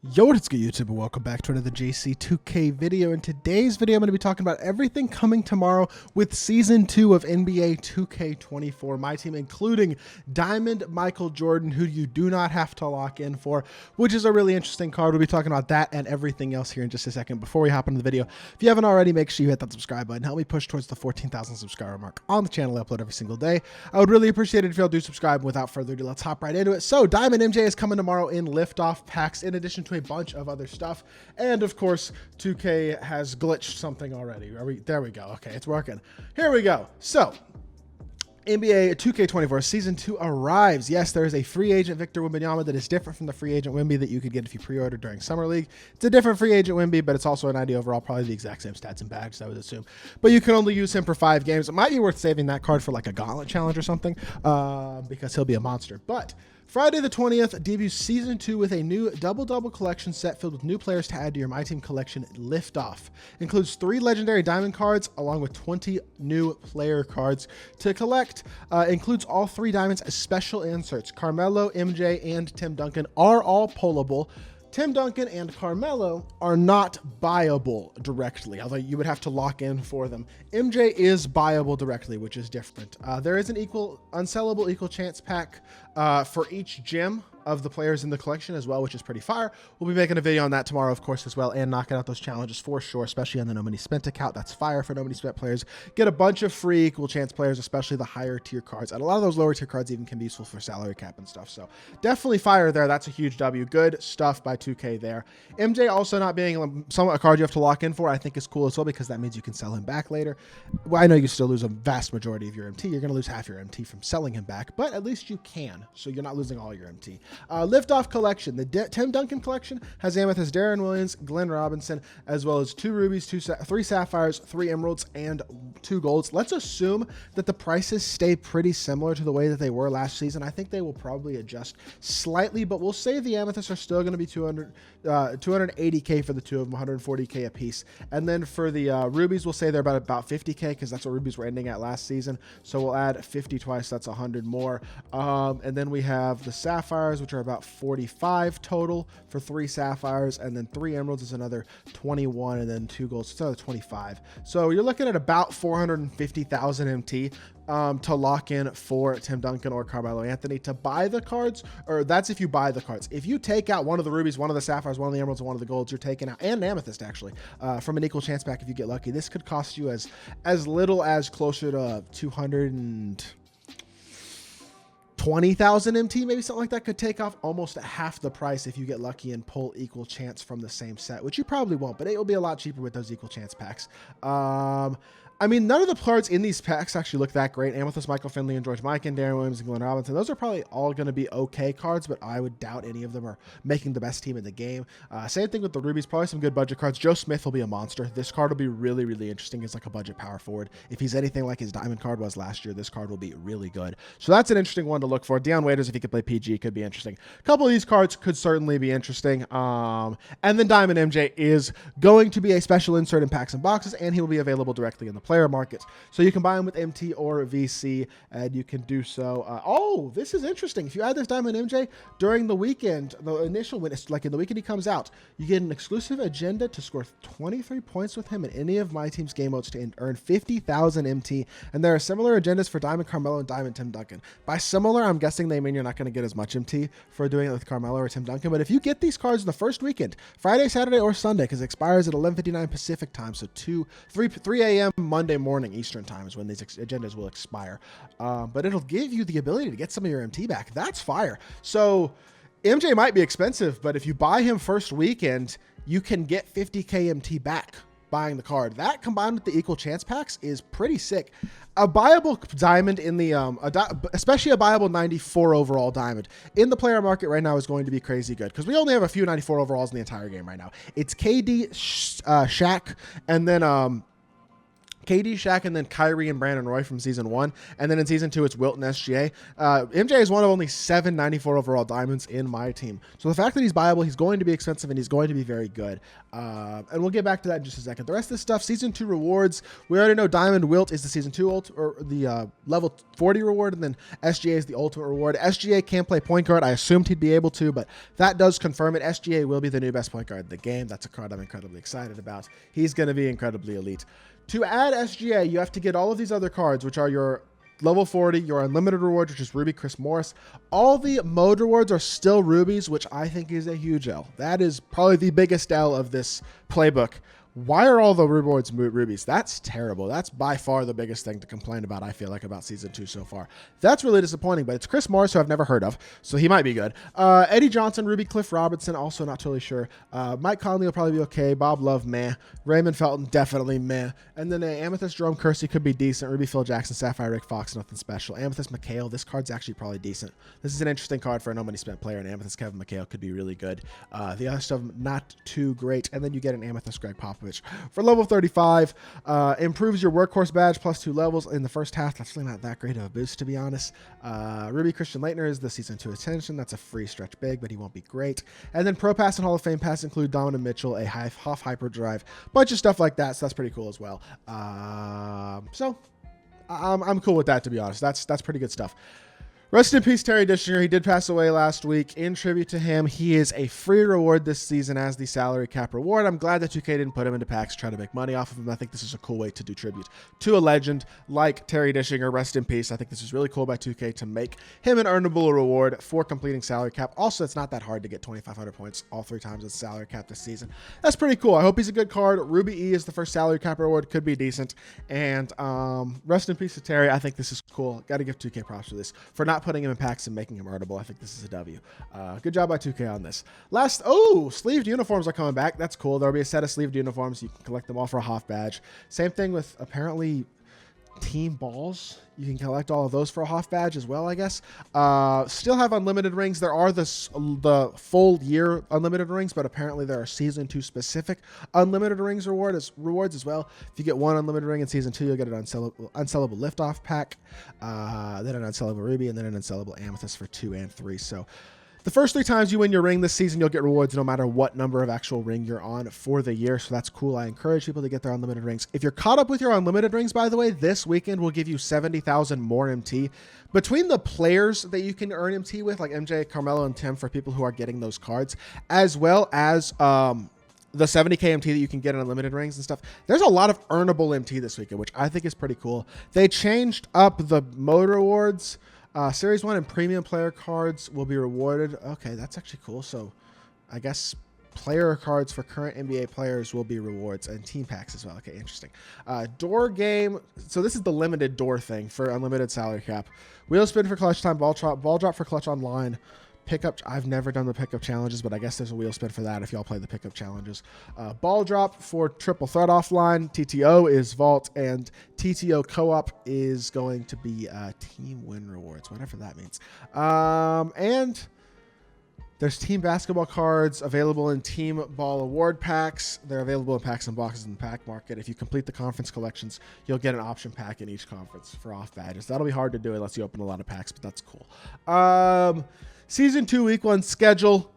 Yo, what is good, YouTube, and welcome back to another JC2K video. In today's video, I'm going to be talking about everything coming tomorrow with Season 2 of NBA 2K24 MyTEAM, including Diamond Michael Jordan, who you do not have to lock in for, which is a really interesting card. We'll be talking about that and everything else here in just a second. Before we hop into the video, if you haven't already, make sure you hit that subscribe button. Help me push towards the 14,000 subscriber mark on the channel. I upload every single day. I would really appreciate it if y'all do subscribe. Without further ado, let's hop right into it. So, Diamond MJ is coming tomorrow in liftoff packs, in addition to a bunch of other stuff, and of course 2K has glitched something already. There we go. Okay, it's working. Here we go. So NBA 2K24 Season 2 arrives. Yes, there is a free agent Victor Wembanyama that is different from the free agent Wemby that you could get if you pre-ordered during Summer League. It's a different free agent Wemby, but it's also an ID overall, probably the exact same stats and bags, I would assume. But you can only use him for 5 games. It might be worth saving that card for like a gauntlet challenge or something, because he'll be a monster. But Friday the 20th debuts Season 2 with a new double-double collection set filled with new players to add to your MyTEAM collection liftoff. Includes 3 legendary diamond cards along with 20 new player cards to collect. Includes all 3 diamonds as special inserts. Carmelo, MJ, and Tim Duncan are all pullable. Tim Duncan and Carmelo are not buyable directly, although you would have to lock in for them. MJ is buyable directly, which is different. There is an unsellable equal chance pack for each gem of the players in the collection as well, which is pretty fire. We'll be making a video on that tomorrow, of course, as well, and knocking out those challenges for sure, especially on the No Money Spent account. That's fire for No Money Spent players. Get a bunch of free equal chance players, especially the higher tier cards, and a lot of those lower tier cards even can be useful for salary cap and stuff. So definitely fire there. That's a huge W. Good stuff by 2K there. MJ also not being a card you have to lock in for, I think is cool as well, because that means you can sell him back later. Well, I know you still lose a vast majority of your MT. You're going to lose half your MT from selling him back, but at least you can, so you're not losing all your MT. Liftoff collection. The Tim Duncan collection has Amethyst, Darren Williams, Glenn Robinson, as well as 2 rubies, 3 sapphires, 3 emeralds, and 2 golds. Let's assume that the prices stay pretty similar to the way that they were last season. I think they will probably adjust slightly, but we'll say the amethysts are still going to be 280k for the 2 of them, 140k a piece. And then for the rubies, we'll say they're about 50k, because that's what rubies were ending at last season. So we'll add 50 twice. That's 100 more. And then we have the sapphires, which are about 45 total for 3 sapphires, and then 3 emeralds is another 21, and then 2 golds, it's another 25. So you're looking at about 450,000 MT to lock in for Tim Duncan or Carmelo Anthony to buy the cards, or that's if you buy the cards. If you take out one of the rubies, one of the sapphires, one of the emeralds, and one of the golds, you're taking out, and an amethyst actually, from an equal chance pack if you get lucky. This could cost you as little as closer to 220,000 MT, maybe something like that. Could take off almost half the price if you get lucky and pull equal chance from the same set, which you probably won't, but it will be a lot cheaper with those equal chance packs. I mean, none of the cards in these packs actually look that great. Amethyst, Michael Finley, and George Mikan, Darren Williams, and Glenn Robinson. Those are probably all going to be okay cards, but I would doubt any of them are making the best team in the game. Same thing with the rubies. Probably some good budget cards. Joe Smith will be a monster. This card will be really, really interesting. It's like a budget power forward. If he's anything like his diamond card was last year, this card will be really good. So that's an interesting one to look for. Deion Waiters, if he could play PG, could be interesting. A couple of these cards could certainly be interesting. And then Diamond MJ is going to be a special insert in packs and boxes, and he will be available directly in the player market. So you can buy them with MT or VC, and you can do so. Oh, this is interesting. If you add this Diamond MJ during the weekend, the initial win, like in the weekend he comes out, you get an exclusive agenda to score 23 points with him in any of my team's game modes to earn 50,000 MT. And there are similar agendas for Diamond Carmelo and Diamond Tim Duncan. By similar, I'm guessing they mean you're not going to get as much MT for doing it with Carmelo or Tim Duncan. But if you get these cards in the first weekend, Friday, Saturday, or Sunday, because it expires at 11:59 Pacific time, so 3 a.m. Monday morning Eastern time is when these agendas will expire. But it'll give you the ability to get some of your MT back. That's fire. So MJ might be expensive, but if you buy him first weekend, you can get 50k MT back buying the card. That combined with the equal chance packs is pretty sick. A buyable diamond in the especially a buyable 94 overall diamond in the player market right now is going to be crazy good, because we only have a few 94 overalls in the entire game right now. It's KD, Shaq, and then KD, Shaq, and then Kyrie and Brandon Roy from Season 1. And then in Season 2, it's Wilt and SGA. MJ is one of only 7 94 overall diamonds in my team. So the fact that he's buyable, he's going to be expensive, and he's going to be very good. And we'll get back to that in just a second. The rest of this stuff, Season 2 rewards, we already know Diamond Wilt is the Season 2 or the level 40 reward, and then SGA is the ultimate reward. SGA can play point guard. I assumed he'd be able to, but that does confirm it. SGA will be the new best point guard in the game. That's a card I'm incredibly excited about. He's going to be incredibly elite. To add SGA, you have to get all of these other cards, which are your level 40, your unlimited rewards, which is Ruby, Chris Morris. All the mode rewards are still rubies, which I think is a huge L. That is probably the biggest L of this playbook. Why are all the rewards rubies? That's terrible. That's by far the biggest thing to complain about, I feel like, about Season 2 so far. That's really disappointing, but it's Chris Morris, who I've never heard of, so he might be good. Eddie Johnson, Ruby, Cliff Robertson, also not totally sure. Mike Conley will probably be okay. Bob Love, meh. Raymond Felton, definitely meh. And then Amethyst Jerome Kersey could be decent. Ruby Phil Jackson, Sapphire Rick Fox, nothing special. Amethyst McHale, this card's actually probably decent. This is an interesting card for a no money spent player, and Amethyst Kevin McHale could be really good. The other stuff, not too great. And then you get an Amethyst Greg Popovich for level 35. Improves your workhorse badge plus 2 levels in the first half. That's really not that great of a boost, to be honest. Ruby Christian Leitner is the Season 2 attention. That's a free stretch big, but he won't be great. And then Pro Pass and Hall of Fame Pass include Donovan Mitchell, a Hoff Hyperdrive, bunch of stuff like that. So that's pretty cool as well. So I'm cool with that, to be honest. That's pretty good stuff. Rest in peace, Terry Dischinger. He did pass away last week. In tribute to him, he is a free reward this season as the salary cap reward. I'm glad that 2K didn't put him into packs to try to make money off of him. I think this is a cool way to do tribute to a legend like Terry Dischinger. Rest in peace. I think this is really cool by 2K to make him an earnable reward for completing salary cap. Also, it's not that hard to get 2,500 points all 3 times as salary cap this season. That's pretty cool. I hope he's a good card. Ruby E is the first salary cap reward. Could be decent. And rest in peace to Terry. I think this is cool. Got to give 2K props for this, for not putting him in packs and making him earnable. I think this is a W. Good job by 2K on this. Sleeved uniforms are coming back. That's cool. There'll be a set of sleeved uniforms. You can collect them all for a Hoff badge. Same thing with apparently team balls. You can collect all of those for a Hoff badge as well, I guess. Still have unlimited rings. There are the full year unlimited rings, but apparently there are Season 2 specific unlimited rings rewards as well. If you get 1 unlimited ring in Season 2, you'll get an unsellable liftoff pack, then an unsellable ruby, and then an unsellable amethyst for 2 and 3. So the first 3 times you win your ring this season, you'll get rewards no matter what number of actual ring you're on for the year. So that's cool. I encourage people to get their unlimited rings. If you're caught up with your unlimited rings, by the way, this weekend will give you 70,000 more MT. Between the players that you can earn MT with, like MJ, Carmelo, and Tim, for people who are getting those cards, as well as the 70k MT that you can get in unlimited rings and stuff, there's a lot of earnable MT this weekend, which I think is pretty cool. They changed up the mode rewards. Series 1 and premium player cards will be rewarded. Okay, that's actually cool. So I guess player cards for current NBA players will be rewards, and team packs as well. Okay, interesting. Door game. So this is the limited door thing for unlimited salary cap. Wheel spin for clutch time, ball drop for clutch online. Pickup. I've never done the pickup challenges, but I guess there's a wheel spin for that if y'all play the pickup challenges. Ball drop for triple threat offline. TTO is vault, and TTO co-op is going to be team win rewards, whatever that means. And there's team basketball cards available in team ball award packs. They're available in packs and boxes in the pack market. If you complete the conference collections, you'll get an option pack in each conference for off badges. That'll be hard to do unless you open a lot of packs, but that's cool. Season 2 week 1 schedule.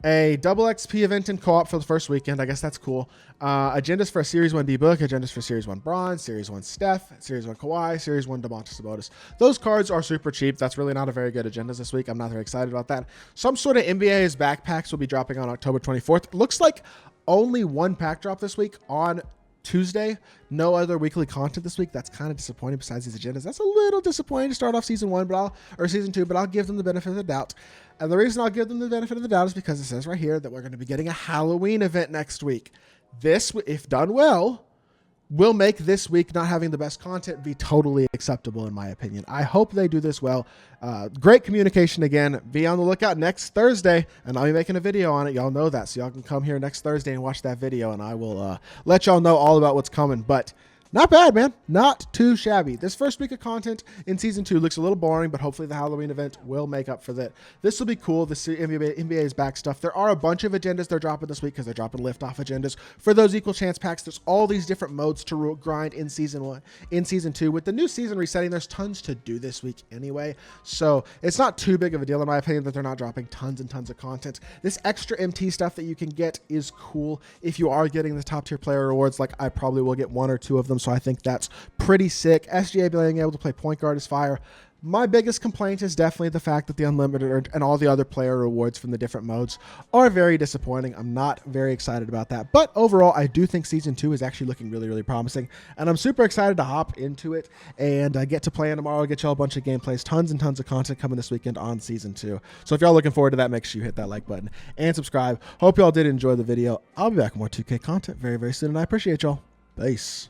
A double XP event in co-op for the first weekend. I guess that's cool. Agendas for a Series 1 D-Book. Agendas for Series 1 Bronze. Series 1 Steph. Series 1 Kawhi. Series 1 DeMontis Sabonis. Those cards are super cheap. That's really not a very good agendas this week. I'm not very excited about that. Some sort of NBA's backpacks will be dropping on October 24th. Looks like only 1 pack drop this week on Tuesday. No other weekly content this week. That's kind of disappointing besides these agendas. That's a little disappointing to start off Season 1, Season 2, but I'll give them the benefit of the doubt. And the reason I'll give them the benefit of the doubt is because it says right here that we're going to be getting a Halloween event next week. This, if done well, will make this week not having the best content be totally acceptable, in my opinion. I hope they do this well. Great communication again. Be on the lookout next Thursday, and I'll be making a video on it. Y'all know that, so y'all can come here next Thursday and watch that video, and I will let y'all know all about what's coming. But Not bad, man. Not too shabby. This first week of content in Season 2 looks a little boring, but hopefully the Halloween event will make up for that. This will be cool. The NBA's back stuff. There are a bunch of agendas they're dropping this week because they're dropping liftoff agendas for those equal chance packs. There's all these different modes to grind in Season 1. In Season 2, with the new season resetting, there's tons to do this week anyway. So it's not too big of a deal, in my opinion, that they're not dropping tons and tons of content. This extra MT stuff that you can get is cool. If you are getting the top tier player rewards, like I probably will get 1 or 2 of them, so I think that's pretty sick. SGA being able to play point guard is fire. My biggest complaint is definitely the fact that the unlimited and all the other player rewards from the different modes are very disappointing. I'm not very excited about that. But overall, I do think Season 2 is actually looking really, really promising. And I'm super excited to hop into it and get to play tomorrow, get y'all a bunch of gameplays, tons and tons of content coming this weekend on Season 2. So if y'all looking forward to that, make sure you hit that like button and subscribe. Hope y'all did enjoy the video. I'll be back with more 2K content very, very soon, and I appreciate y'all. Peace.